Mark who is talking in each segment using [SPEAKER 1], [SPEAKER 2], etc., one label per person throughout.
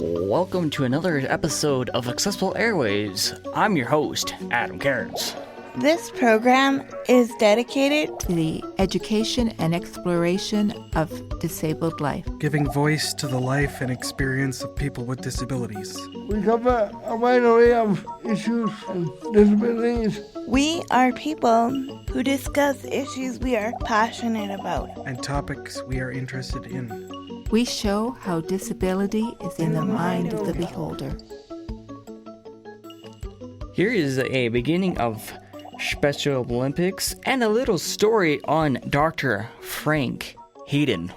[SPEAKER 1] Welcome to another episode of Accessible Airwaves. I'm your host, Adam Cairns.
[SPEAKER 2] This program is dedicated
[SPEAKER 3] to the education and exploration of disabled life,
[SPEAKER 4] giving voice to the life and experience of people with disabilities.
[SPEAKER 5] We cover a wide array of issues and disabilities.
[SPEAKER 2] We are people who discuss issues we are passionate about
[SPEAKER 4] and topics we are interested in.
[SPEAKER 3] We show how disability is in the mind of the beholder.
[SPEAKER 1] Here is a beginning of Special Olympics and a little story on Dr. Frank Hayden.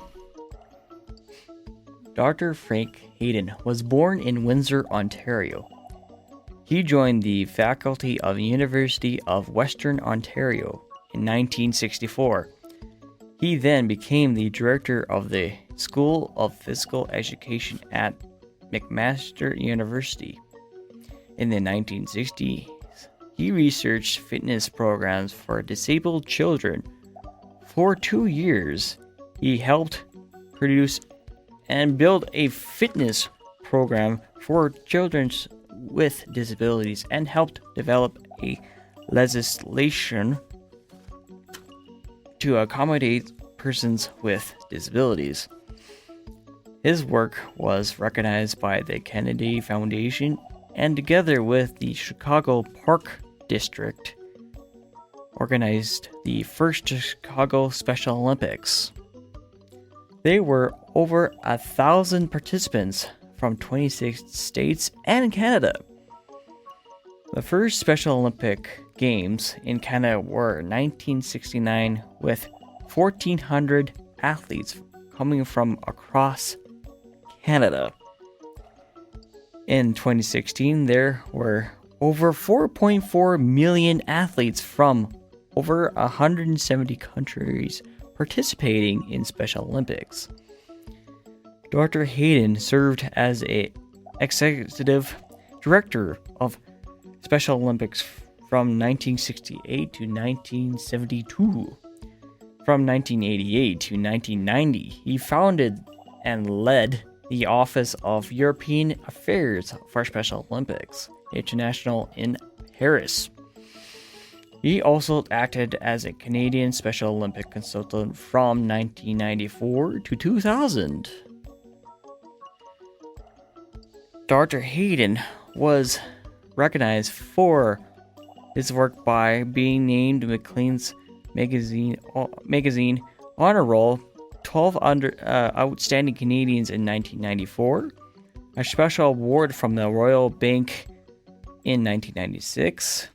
[SPEAKER 1] Dr. Frank Hayden was born in Windsor, Ontario. He joined the faculty of the University of Western Ontario in 1964. He then became the director of the School of Physical Education at McMaster University. In the 1960s, he researched fitness programs for disabled children. For 2 years, he helped produce and build a fitness program for children with disabilities and helped develop a legislation to accommodate persons with disabilities. His work was recognized by the Kennedy Foundation and together with the Chicago Park District organized the first Chicago Special Olympics. There were over 1,000 participants from 26 states and Canada. The first Special Olympic Games in Canada were 1969 with 1,400 athletes coming from across Canada. In 2016, there were over 4.4 million athletes from over 170 countries participating in Special Olympics. Dr. Hayden served as an executive director of Special Olympics from 1968 to 1972. From 1988 to 1990, he founded and led the Office of European Affairs for Special Olympics International in Paris. He also acted as a Canadian Special Olympic consultant from 1994 to 2000. Dr. Hayden was recognized for his work by being named Maclean's magazine honor roll 12 outstanding Canadians in 1994, a special award from the Royal Bank in 1996,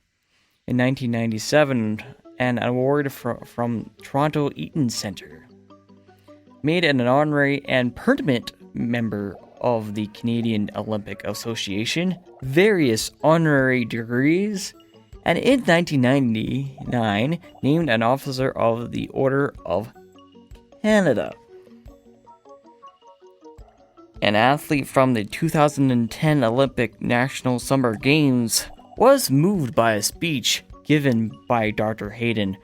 [SPEAKER 1] in 1997, an award from Toronto Eaton Centre, made an honorary and permanent member of the Canadian Olympic Association, various honorary degrees, and in 1999 named an officer of the Order of Canada. An athlete from the 2010 Olympic National Summer Games was moved by a speech given by Dr. Hayden,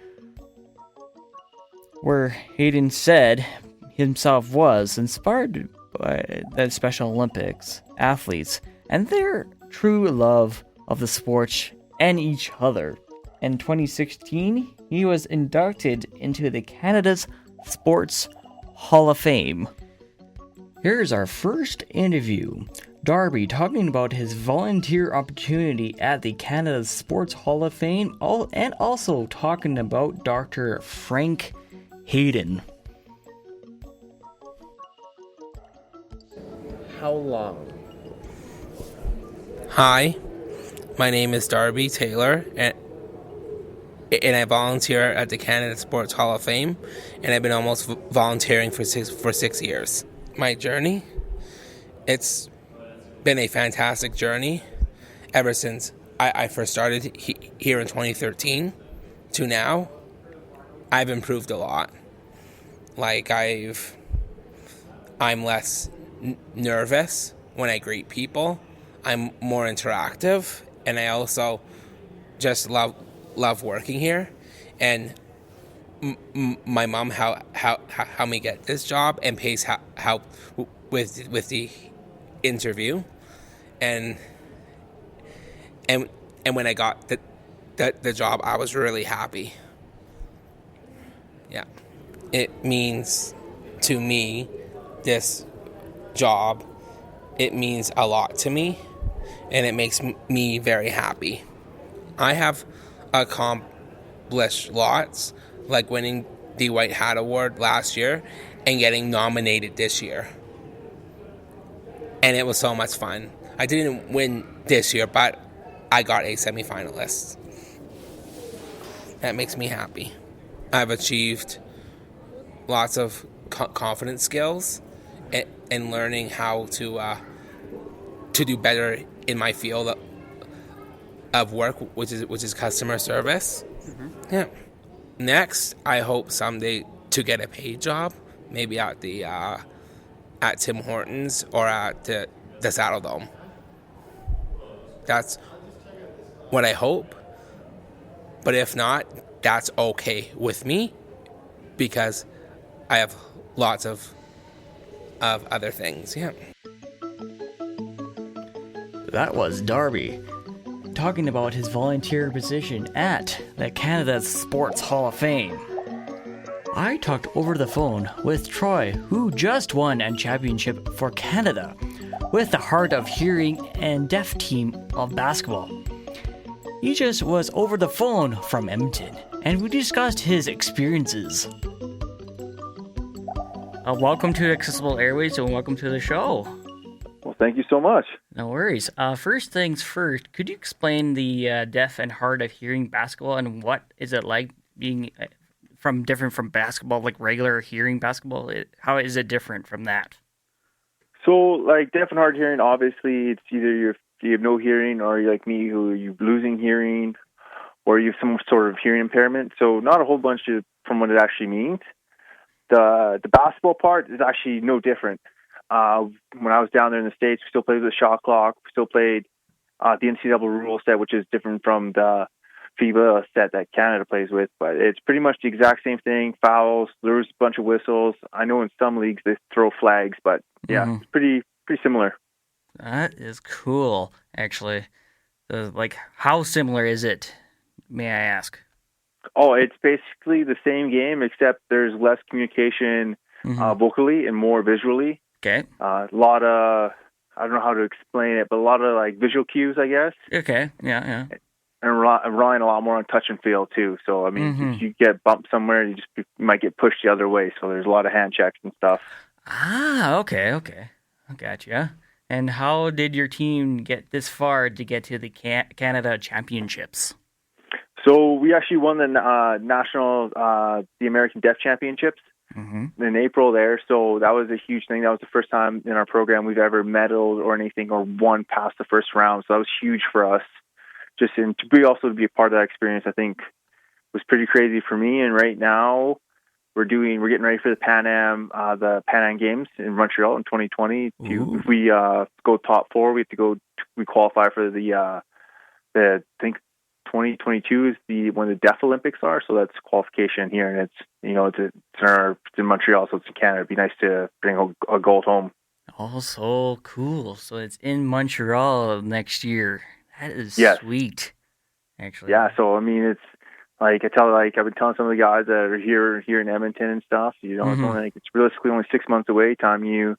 [SPEAKER 1] where Hayden said himself was inspired by the Special Olympics athletes and their true love of the sport and each other. In 2016, he was inducted into the Canada's Sports Hall of Fame. Here's our first interview. Darby talking about his volunteer opportunity at the Canada Sports Hall of Fame and also talking about Dr. Frank Hayden.
[SPEAKER 6] How long?
[SPEAKER 7] Hi, my name is Darby Taylor, and I volunteer at the Canada Sports Hall of Fame, and I've been almost volunteering for six years. My journey, it's been a fantastic journey ever since I first started here in 2013 to now. I've improved a lot. Like I'm less nervous when I greet people. I'm more interactive, and I also just love working here. And my mom helped me get this job and pays help with the interview, and and when I got the job, I was really happy. Yeah, it means to me, this job, it means a lot to me, and it makes me very happy. I have accomplished lots, like winning the White Hat Award last year and getting nominated this year. And it was so much fun. I didn't win this year, but I got a semifinalist. That makes me happy. I've achieved lots of confidence skills and learning how to do better in my field of work, which is customer service. Yeah. Next, I hope someday to get a paid job, maybe at the at Tim Hortons or at the Saddle Dome. That's what I hope. But if not, that's okay with me because I have lots of other things. Yeah.
[SPEAKER 1] That was Darby talking about his volunteer position at the Canada Sports Hall of Fame. I talked over the phone with Troy, who just won a championship for Canada with the Hard of Hearing and Deaf team of basketball. He just was over the phone from Edmonton, and we discussed his experiences. Welcome to Accessible Airwaves, and welcome to the show.
[SPEAKER 6] Well, thank you so much.
[SPEAKER 1] No worries. First things first, could you explain the deaf and hard of hearing basketball, and what is it like being different from basketball, like regular hearing basketball? How is it different from that?
[SPEAKER 6] So, like deaf and hard hearing, obviously, it's either you have no hearing, or you're like me, who you're losing hearing, or you have some sort of hearing impairment. So, not a whole bunch from what it actually means. The basketball part is actually no different. When I was down there in the States, we still played with the shot clock. We still played the NCAA rule set, which is different from the FIBA set that Canada plays with. But it's pretty much the exact same thing. Fouls, there's a bunch of whistles. I know in some leagues they throw flags, but yeah, it's pretty similar.
[SPEAKER 1] That is cool, actually. How similar is it, may I ask? Oh,
[SPEAKER 6] it's basically the same game, except there's less communication vocally and more visually.
[SPEAKER 1] Okay.
[SPEAKER 6] A lot of, I don't know how to explain it, but a lot of like visual cues, I guess.
[SPEAKER 1] Okay, yeah.
[SPEAKER 6] And relying a lot more on touch and feel too. So, I mean, if you get bumped somewhere, you might get pushed the other way. So there's a lot of hand checks and stuff.
[SPEAKER 1] Ah, okay. I gotcha. And how did your team get this far to get to the Canada Championships?
[SPEAKER 6] So we actually won the the American Deaf Championships in April there. So that was a huge thing. That was the first time in our program we've ever medaled or anything or won past the first round. So that was huge for us. To be a part of that experience, I think was pretty crazy for me. And right now we're getting ready for the Pan Am Games in Montreal in 2020. If we go top four, we qualify for the I think 2022 is when the Deaf Olympics are, so that's qualification here, and it's in Montreal, so it's in Canada. It'd be nice to bring a gold home.
[SPEAKER 1] Oh, so cool! So it's in Montreal next year. That is sweet, actually.
[SPEAKER 6] Yeah. So I mean, it's like I've been telling some of the guys that are here in Edmonton and stuff. It's realistically only 6 months away. Time you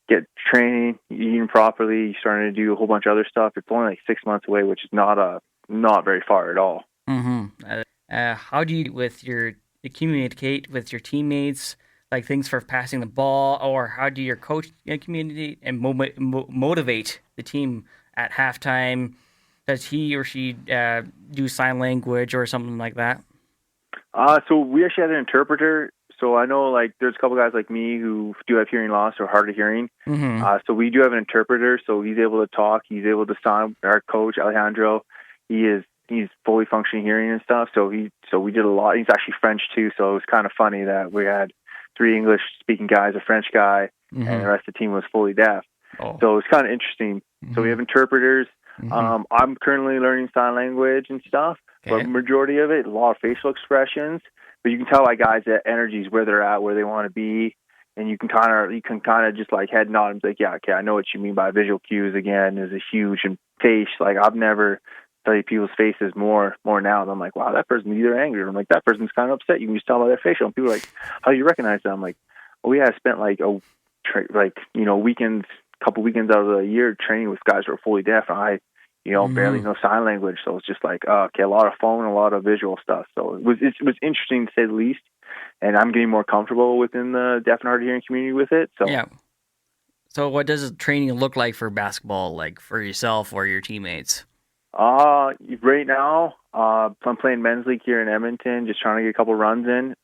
[SPEAKER 6] get training, eating properly, you're starting to do a whole bunch of other stuff. It's only like 6 months away, which is not very far at all.
[SPEAKER 1] How do you communicate with your teammates, like things for passing the ball, or how do your coach communicate and motivate the team at halftime? Does he or she do sign language or something like that?
[SPEAKER 6] So we actually had an interpreter. So I know there's a couple guys like me who do have hearing loss or hard of hearing. So we do have an interpreter. So he's able to talk. He's able to sign. Our coach Alejandro, he's fully functioning hearing and stuff. So we did a lot. He's actually French too. So it was kind of funny that we had 3 English speaking guys, a French guy, and the rest of the team was fully deaf. So it was kind of interesting. So we have interpreters. I'm currently learning sign language and stuff, but majority of it, a lot of facial expressions. But you can tell by guys that energy is where they're at, where they want to be. and you can kind of just like head nod and be like, yeah, okay, I know what you mean by visual cues. Again, is a huge and face. Like I've never studied people's faces more now. And I'm like, wow, that person's either angry or I'm like, that person's kind of upset. You can just tell by their facial. And people are like, how do you recognize them? I'm like, well, I spent like weekends, couple weekends out of the year training with guys who are fully deaf, and I barely know sign language. So it's just like, okay, a lot of phone, a lot of visual stuff. So it was interesting to say the least. And I'm getting more comfortable within the deaf and hard of hearing community with it. So
[SPEAKER 1] Yeah. So what does training look like for basketball, like for yourself or your teammates?
[SPEAKER 6] Right now, I'm playing men's league here in Edmonton, just trying to get a couple runs in.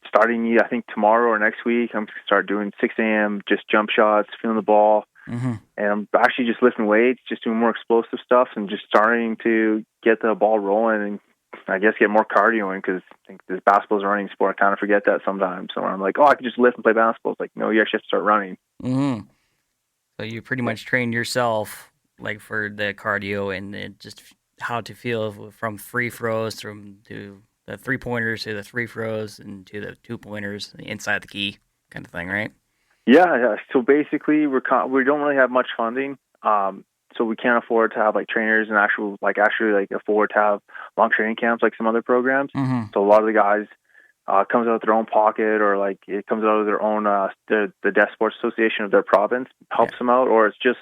[SPEAKER 6] Starting, I think tomorrow or next week, I'm going to start doing 6 a.m. just jump shots, feeling the ball.
[SPEAKER 1] Mm-hmm.
[SPEAKER 6] And I'm actually just lifting weights, just doing more explosive stuff, and just starting to get the ball rolling and I guess get more cardio in, because I think this basketball's a running sport. I kind of forget that sometimes. So I'm like, I could just lift and play basketball. It's like, no, you actually have to start running.
[SPEAKER 1] Mm-hmm. So you pretty much trained yourself, like for the cardio and just how to feel from free throws to the 3-pointers to the free throws and to the 2-pointers inside the key kind of thing, right?
[SPEAKER 6] Yeah. So basically, we don't really have much funding. So we can't afford to have like trainers and actually afford to have long training camps like some other programs.
[SPEAKER 1] Mm-hmm.
[SPEAKER 6] So a lot of the guys comes out of their own pocket, or like it comes out of their own the Deaf Sports Association of their province helps them out, or it's just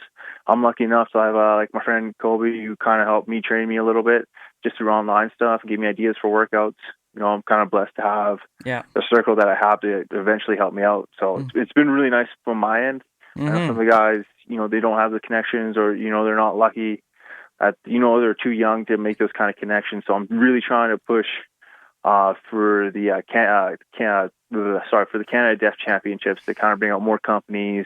[SPEAKER 6] I'm lucky enough to have like my friend Kobe who kind of helped me train me a little bit just through online stuff and give me ideas for workouts. I'm kind of blessed to have the circle that I have to eventually help me out. So it's been really nice from my end.
[SPEAKER 1] Mm-hmm.
[SPEAKER 6] Some of the guys, they don't have the connections, or they're not lucky they're too young to make those kind of connections. So I'm really trying to push for the Canada Deaf Championships to kind of bring out more companies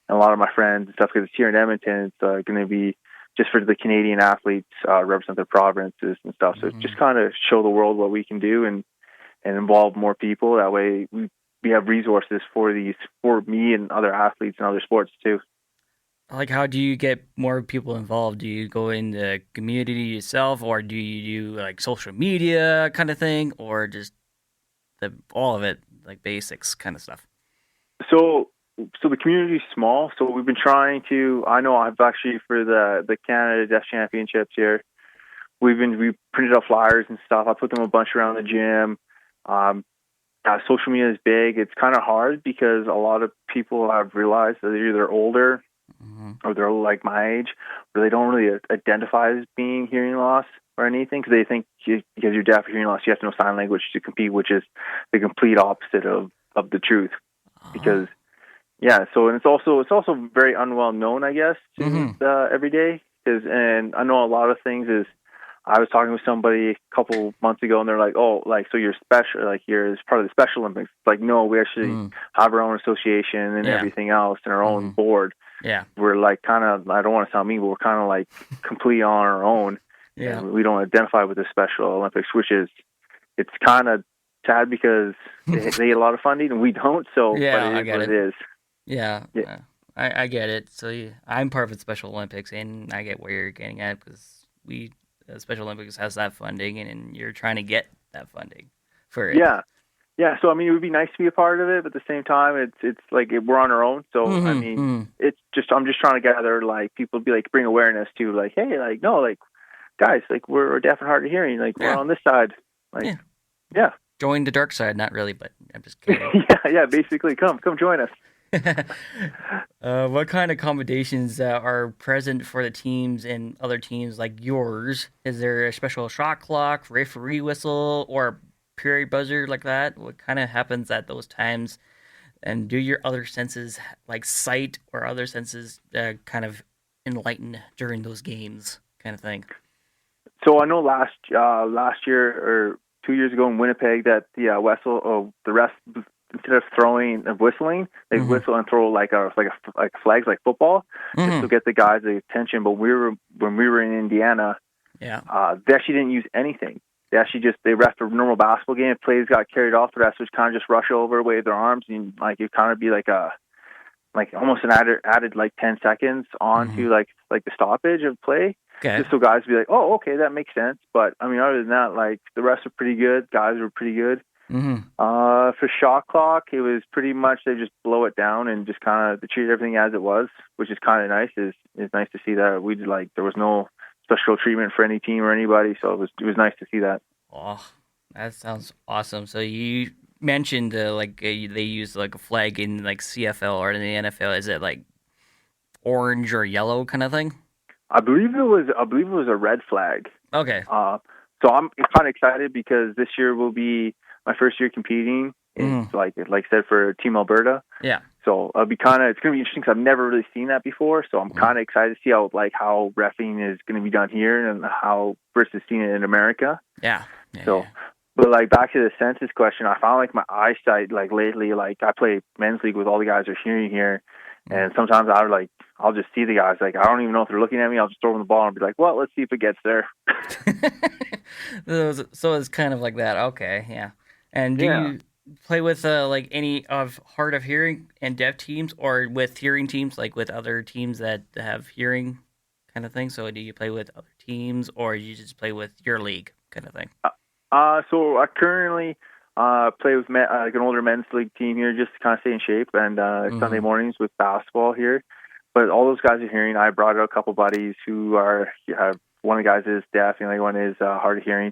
[SPEAKER 6] and a lot of my friends and stuff, because it's here in Edmonton. It's going to be just for the Canadian athletes represent their provinces and stuff. So just kind of show the world what we can do and involve more people. That way we have resources for me and other athletes and other sports too.
[SPEAKER 1] Like, how do you get more people involved? Do you go in the community yourself, or do you do like social media kind of thing, or just all of it, like basics kind of stuff? So the community is small. So we've been trying to. I know I've actually for the Canada Deaf Championships here. We printed out flyers and stuff. I put them a bunch around the gym. Social media is big. It's kind of hard because a lot of people have realized that they're either older or they're like my age, or they don't really identify as being hearing loss or anything, because they think because you're deaf or hearing loss, you have to know sign language to compete, which is the complete opposite of the truth. Because so and it's also very unwell known, I guess, to every day. And I know a lot of things is. I was talking with somebody a couple months ago, and they're like, "Oh, like so you're special, like you're part of the Special Olympics." It's like, no, we actually have our own association and everything else, and our own board. Yeah, we're like kind of. I don't want to sound mean, but we're kind of like completely on our own. Yeah, and we don't identify with the Special Olympics, it's kind of sad because they get a lot of funding and we don't. So but I get what it is. Yeah. I get it. So I'm part of the Special Olympics, and I get where you're getting at, because the Special Olympics has that funding, and you're trying to get that funding for it. Yeah. So I mean, it would be nice to be a part of it, but at the same time, it's like we're on our own. So I mean, it's just I'm just trying to gather like people to be like bring awareness to like, hey, like no, like guys, like we're deaf and hard of hearing, like we're on this side, like join the dark side. Not really, but I'm just kidding. Basically, come join us. What kind of accommodations are present for the teams and other teams like yours? Is there a special shot clock, referee whistle, or period buzzer like that? What kind of happens at those times? And do your other senses, like sight or other senses, kind of enlighten during those games, kind of thing?
[SPEAKER 6] So I know last year or 2 years ago in Winnipeg that the refs, instead of throwing and whistling, they whistle and throw like flags like football, just to get the guys' attention. But when we were in Indiana, they actually didn't use anything. They actually they ref a normal basketball game. If plays got carried off, the refs would kind of just rush over, wave their arms, and like it kind of be like almost an added like 10 seconds onto like the stoppage of play. Okay. Just so guys would be like, oh, okay, that makes sense. But I mean, other than that, like the refs are pretty good. Guys were pretty good. For shot clock, it was pretty much they just blow it down and just kind of treat everything as it was, which is kind of nice. It's nice to see that we did, like, there was no special treatment for any team or anybody, so it was nice to see that.
[SPEAKER 1] Oh, that sounds awesome. So you mentioned they use like a flag in like CFL or in the NFL. Is it like orange or yellow kind of thing?
[SPEAKER 6] I believe it was a red flag.
[SPEAKER 1] Okay.
[SPEAKER 6] So I'm kind of excited because this year will be my first year competing. It's like I said, for Team Alberta.
[SPEAKER 1] Yeah.
[SPEAKER 6] So it's going to be interesting because I've never really seen that before. So I'm kind of excited to see how reffing is going to be done here and how versus seeing it in America.
[SPEAKER 1] Yeah.
[SPEAKER 6] So, but like back to the census question, I found like my eyesight like lately, like I play men's league with all the guys who are hearing here, and sometimes I'll just see the guys, like I don't even know if they're looking at me. I'll just throw them the ball and be like, well, let's see if it gets there.
[SPEAKER 1] So it's kind of like that. Okay. Yeah. And do you play with like any of hard of hearing and deaf teams, or with hearing teams, like with other teams that have hearing kind of thing? So do you play with other teams, or you just play with your league kind of thing?
[SPEAKER 6] So I currently play with like an older men's league team here, just to kind of stay in shape, and Sunday mornings with basketball here. But all those guys are hearing. I brought out a couple buddies who are one of the guys is deaf, and the other one is hard of hearing,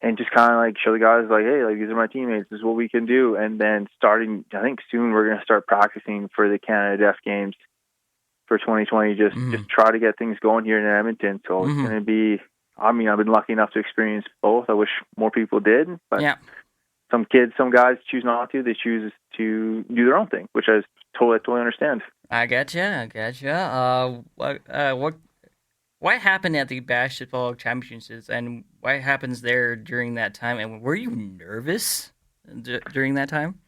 [SPEAKER 6] and just kind of like show the guys like, hey, like these are my teammates. This is what we can do. And then starting, I think soon we're going to start practicing for the Canada Deaf Games for 2020. Just try to get things going here in Edmonton. So it's going to be. I mean, I've been lucky enough to experience both. I wish more people did, but some guys choose not to. They choose to do their own thing, which I totally understand.
[SPEAKER 1] I gotcha. What happened at the basketball championships, and what happens there during that time? And were you nervous during that time?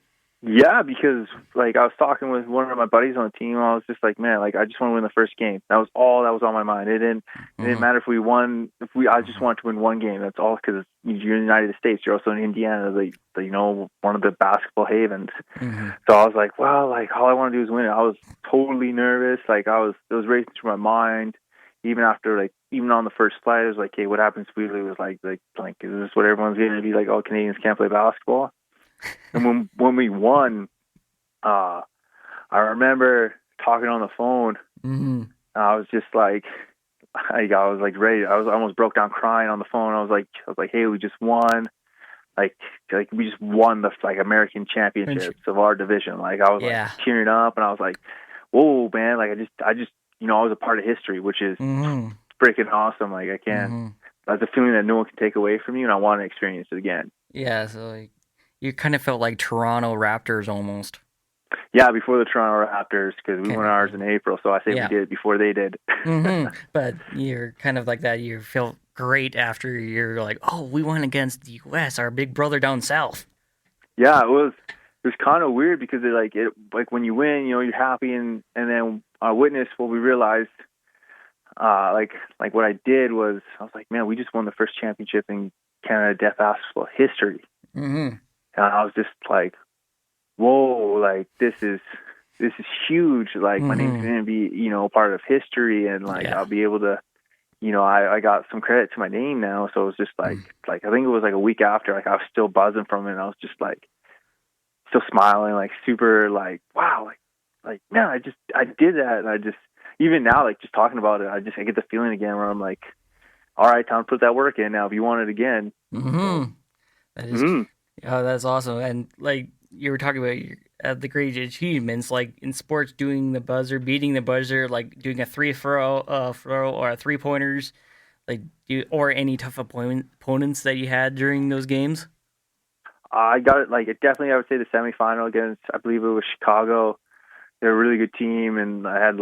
[SPEAKER 6] Yeah, because like I was talking with one of my buddies on the team, I was just like, man, like I just want to win the first game. That was all that was on my mind. It didn't matter if we won. I just wanted to win one game. That's all, because you're in the United States. You're also in Indiana, one of the basketball havens. So I was like, well, like all I want to do is win it. I was totally nervous. Like it was racing through my mind. Even on the first flight, it was like, hey, what happens if we lose? Like is this what everyone's going to be like? Oh, Canadians can't play basketball. And when we won, I remember talking on the phone. I was just like, I was like ready. I almost broke down crying on the phone. I was like, hey, we just won. Like we just won the American championships of our division. Like I was like tearing up, and I was like, whoa, man! Like I just I was a part of history, which is freaking awesome. Like I can't. That's a feeling that no one can take away from you, and I want to experience it again.
[SPEAKER 1] Yeah. So like, you kind of felt like Toronto Raptors almost.
[SPEAKER 6] Yeah, before the Toronto Raptors, because we won ours in April, so I say we did it before they did.
[SPEAKER 1] But you're kind of like that. You feel great after you're like, oh, we won against the U.S., our big brother down south. Yeah,
[SPEAKER 6] it was kind of weird because like when you win, you're happy, and then I witnessed what we realized. Like what I did was, I was like, man, we just won the first championship in Canada Deaf Basketball history. And I was just like, whoa, like this is huge. Like my name's going to be, part of history, and like I'll be able to, I got some credit to my name now. So it was just like I think it was like a week after, like I was still buzzing from it. And I was just like still smiling, like super, like wow, like man, I did that, and I just even now, like just talking about it, I get the feeling again where I'm like, all right, time to put that work in now if you want it again.
[SPEAKER 1] That is. Oh, that's awesome. And like you were talking about the great achievements, like in sports, doing the buzzer, beating the buzzer, like doing a throw or 3-pointers, or any tough opponents that you had during those games.
[SPEAKER 6] I got it. Like definitely, I would say the semifinal against, I believe it was Chicago. They're a really good team, and I had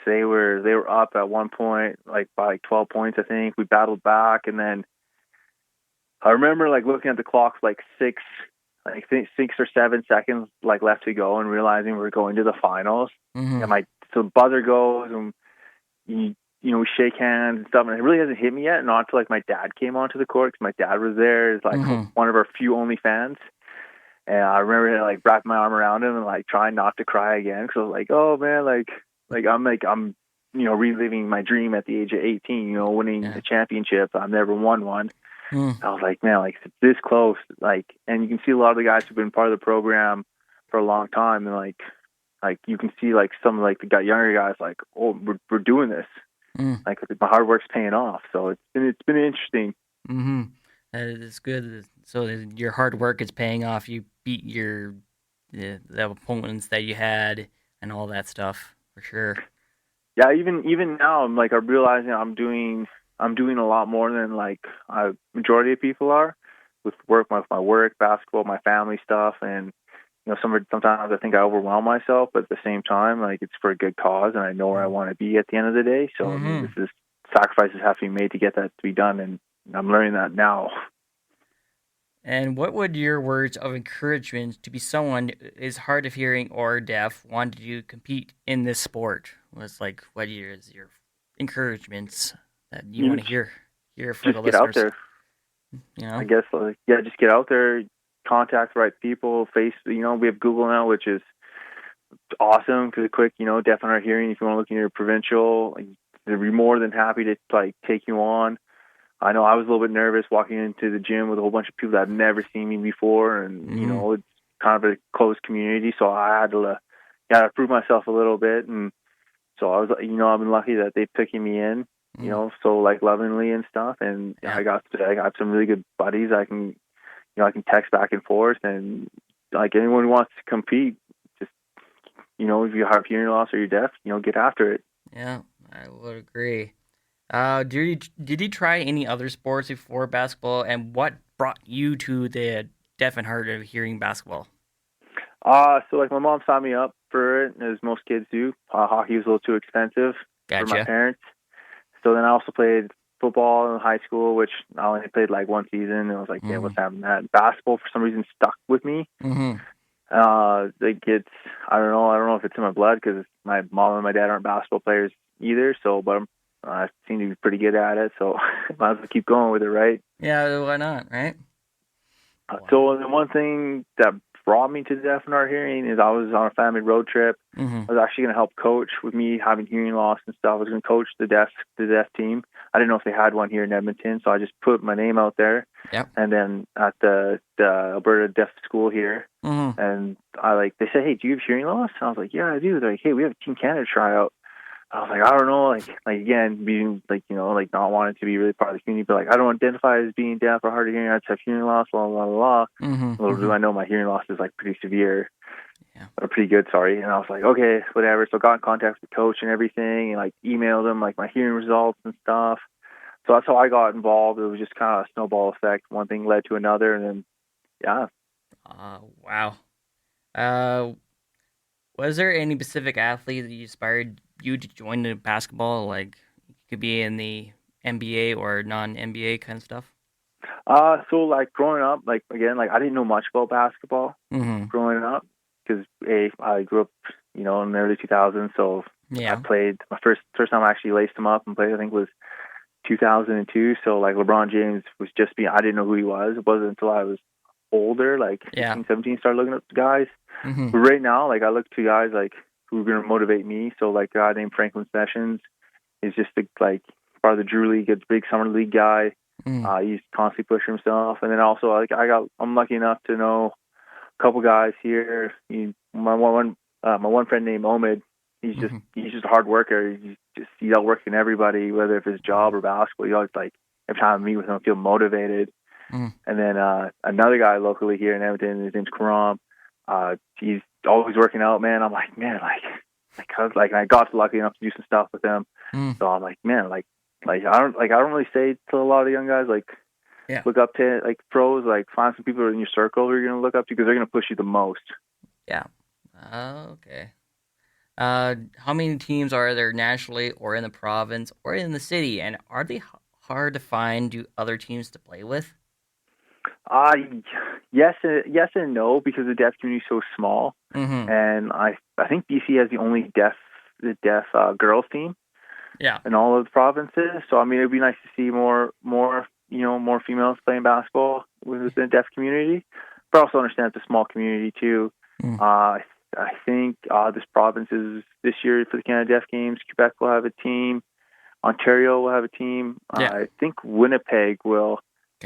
[SPEAKER 6] they were up at one point, like by 12 points, I think. We battled back, and then I remember looking at the clock, 6 or 7 seconds left to go, and realizing we were going to the finals. And so the buzzer goes, and we shake hands and stuff, and it really hasn't hit me yet, not until my dad came onto the court, because my dad was there as one of our few only fans. And I remember wrapping my arm around him and trying not to cry again, because I was like, oh man, I'm reliving my dream at the age of 18, winning the championship. I've never won one. I was like, man, like it's this close, like, and you can see a lot of the guys who've been part of the program for a long time, and like you can see like some like the younger guys like, oh, we're doing this, like my hard work's paying off. So it's been interesting.
[SPEAKER 1] Mm-hmm. That is good. So your hard work is paying off. You beat the opponents that you had and all that stuff for sure.
[SPEAKER 6] Yeah, even now I'm realizing I'm doing a lot more than like a majority of people are with work, my work, basketball, my family stuff, and sometimes I think I overwhelm myself, but at the same time, like it's for a good cause, and I know where I want to be at the end of the day. So I mean, this is sacrifices have to be made to get that to be done, and I'm learning that now.
[SPEAKER 1] And what would your words of encouragement to be someone who is hard of hearing or deaf wanted to compete in this sport? Was like what is your encouragements that you want to hear for the
[SPEAKER 6] Just get out
[SPEAKER 1] listeners?
[SPEAKER 6] there. I guess just get out there, contact the right people. We have Google now, which is awesome because quick, deaf and hard hearing. If you want to look in your provincial, they'd be more than happy to like take you on. I know I was a little bit nervous walking into the gym with a whole bunch of people that had never seen me before, and it's kind of a closed community, so I had to prove myself a little bit, and so I was, I've been lucky that they're picking me in, so like lovingly and stuff, and I got some really good buddies. I can text back and forth, and like anyone who wants to compete, just if you have hearing loss or you're deaf, get after it.
[SPEAKER 1] Yeah, I would agree. Did you try any other sports before basketball, and what brought you to the deaf and hard of hearing basketball?
[SPEAKER 6] So like my mom signed me up for it, as most kids do. Hockey was a little too expensive for my parents. So then I also played football in high school, which I only played like one season, and I was like, yeah, what's happening? That basketball for some reason stuck with me. Like I don't know if it's in my blood because my mom and my dad aren't basketball players either. So, but I seem to be pretty good at it, so might as well keep going with it, right?
[SPEAKER 1] Yeah, why not, right?
[SPEAKER 6] So the one thing that brought me to deaf and hard hearing is I was on a family road trip. I was actually going to help coach with me having hearing loss and stuff. I was going to coach the deaf team. I didn't know if they had one here in Edmonton, so I just put my name out there.
[SPEAKER 1] Yep.
[SPEAKER 6] And then at the Alberta Deaf School here, and they said, "Hey, do you have hearing loss?" And I was like, "Yeah, I do." They're like, "Hey, we have a Team Canada tryout." I was like, I don't know, like again, being not wanting to be really part of the community, but like I don't identify as being deaf or hard of hearing. I just have hearing loss, blah blah blah. Little do I know my hearing loss is like pretty severe, or pretty good, sorry. And I was like, okay, whatever. So I got in contact with the coach and everything, and like emailed him like my hearing results and stuff. So that's how I got involved. It was just kind of a snowball effect. One thing led to another, and then
[SPEAKER 1] wow. Was there any specific athlete that inspired you to join the basketball? Like, you could be in the NBA or non-NBA kind of stuff?
[SPEAKER 6] So like growing up, like again, like I didn't know much about basketball growing up because I grew up, in the early 2000s. So I played my first time I actually laced him up and played, I think was 2002. So like LeBron James was I didn't know who he was. It wasn't until I was older, like 16, 17, started looking up to guys. But right now, like I look to guys like who are going to motivate me. So like a guy named Franklin Sessions is just like part of the Drew League, a big summer league guy. He's constantly pushing himself. And then also like I'm lucky enough to know a couple guys here. My one friend named Omid. He's just a hard worker. He's outworking everybody, whether if it's job or basketball. You always like every time I meet with him, I feel motivated. And then another guy locally here in Edmonton, his name's Karam. He's always working out, man. I'm like, man, I got lucky enough to do some stuff with him. So I'm like, man, I don't really say to a lot of the young guys look up to like pros, like find some people in your circle who you're gonna look up to because they're gonna push you the most.
[SPEAKER 1] Yeah. Okay. How many teams are there nationally, or in the province, or in the city, and are they hard to find other teams to play with?
[SPEAKER 6] Yes and no, because the deaf community is so small, and I think BC has the only deaf girls team. Yeah. In all of the provinces. So I mean, it'd be nice to see more females playing basketball within the deaf community, but also understand it's a small community too. I think this province is this year for the Canada Deaf Games. Quebec will have a team. Ontario will have a team. I think Winnipeg will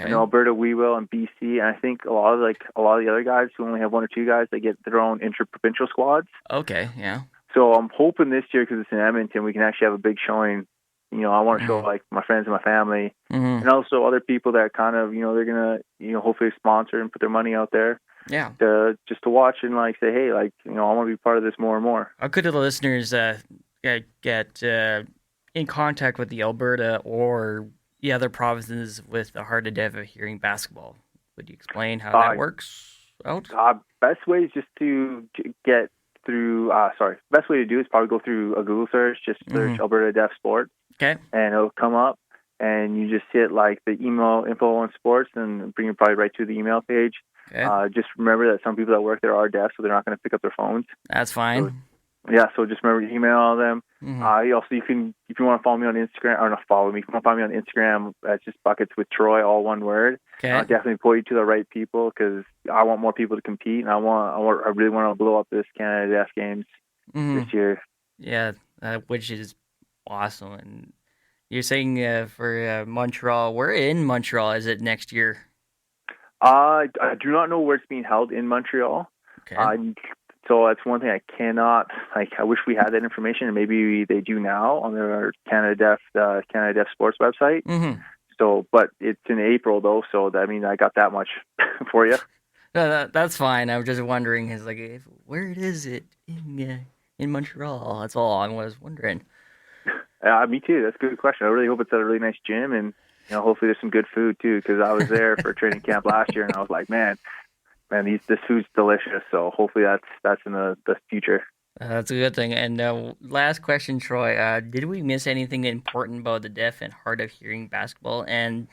[SPEAKER 6] In Alberta, we will, and BC, and I think a lot of the other guys who only have one or two guys, they get their own inter-provincial squads.
[SPEAKER 1] Okay, yeah.
[SPEAKER 6] So I'm hoping this year, because it's in Edmonton, we can actually have a big showing. I want to show like my friends and my family, and also other people that kind of, they're gonna, hopefully sponsor and put their money out there.
[SPEAKER 1] Yeah.
[SPEAKER 6] Just to watch and like say, hey, like, I want to be part of this more and more.
[SPEAKER 1] How could the listeners get in contact with the Alberta or the other provinces with the hard of deaf of hearing basketball? Would you explain how that works out?
[SPEAKER 6] Best way is just to get through. Best way to do is probably go through a Google search. Just search Alberta Deaf Sport. Okay. And it'll come up, and you just hit like the email info on sports, and bring you probably right to the email page. Okay. Just remember that some people that work there are deaf, so they're not going to pick up their phones. That's fine. So just remember to email them. Also, if you want to follow me on Instagram, or not follow me, if you want to follow me on Instagram, that's just Buckets with Troy, all one word. Okay. I'll definitely point you to the right people, because I want more people to compete, and I really want to blow up this Canada Deaf Games this year. Yeah, which is awesome. And you're saying for Montreal, where in Montreal is it next year? I do not know where it's being held in Montreal. Okay. So that's one thing I cannot, I wish we had that information, and maybe they do now on their Canada Deaf Sports website. So, but it's in April though, so that, I got that much for you. No, that's fine. I was just wondering, where is it in Montreal? That's all I was wondering. Me too. That's a good question. I really hope it's at a really nice gym, and hopefully there's some good food too, because I was there for training camp last year, and I was like, man, this food's delicious. So hopefully that's in the future. That's a good thing. And last question, Troy. Did we miss anything important about the deaf and hard of hearing basketball? And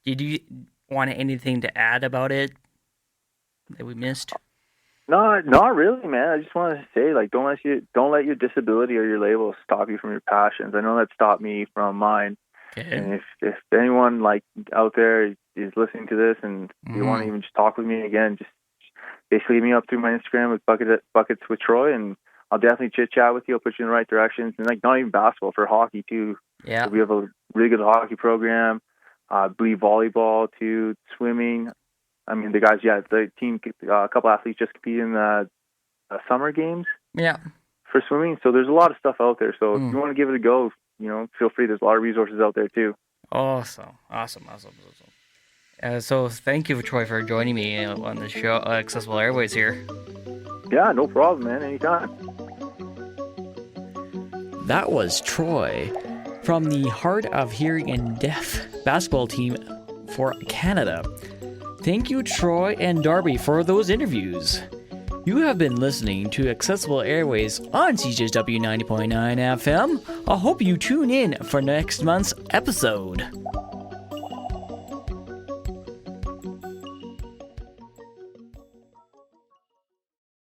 [SPEAKER 6] did you want anything to add about it that we missed? No, not really, man. I just wanted to say, don't let your disability or your label stop you from your passions. I know that stopped me from mine. Okay. And if anyone out there is listening to this and you want to even just talk with me again, just basically hit me up through my Instagram with Buckets with Troy, and I'll definitely chit chat with you. I'll put you in the right directions, and not even basketball, for hockey too. Yeah, so we have a really good hockey program. I believe volleyball too, swimming. The guys, the team, a couple athletes just competed in the summer games. Yeah, for swimming. So there's a lot of stuff out there. So if you want to give it a go, feel free. There's a lot of resources out there too. Awesome. So thank you, Troy, for joining me on the show, Accessible Airwaves here. Yeah, no problem, man. Anytime. That was Troy from the Hard of Hearing and Deaf basketball team for Canada. Thank you, Troy and Darby, for those interviews. You have been listening to Accessible Airways on CJSW 90.9 FM. I hope you tune in for next month's episode.